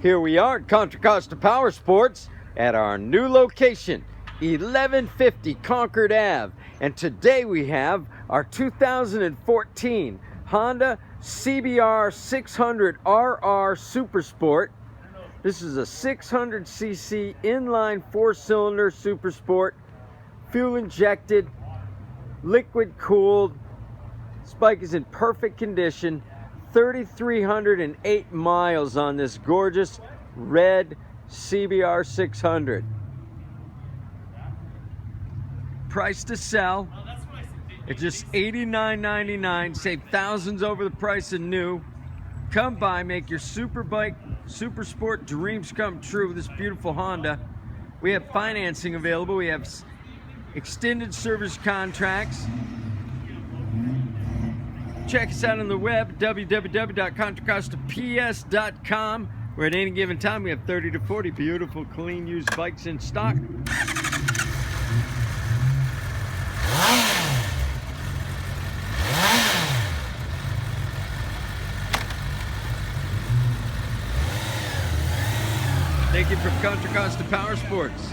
Here we are at Contra Costa Powersports at our new location, 1150 Concord Ave. And today we have our 2014 Honda CBR600RR Supersport. This is a 600cc inline 4-cylinder Supersport, fuel injected, liquid cooled. This bike is in perfect condition. 3,308 miles on this gorgeous red CBR600. Price to sell. It's just $89.99. Save thousands over the price of new. Come by, make your super sport dreams come true with this beautiful Honda. We have financing available. We have extended service contracts. Check us out on the web, www.contracostaps.com, where at any given time we have 30 to 40 beautiful, clean, used bikes in stock. Thank you from Contra Costa Powersports.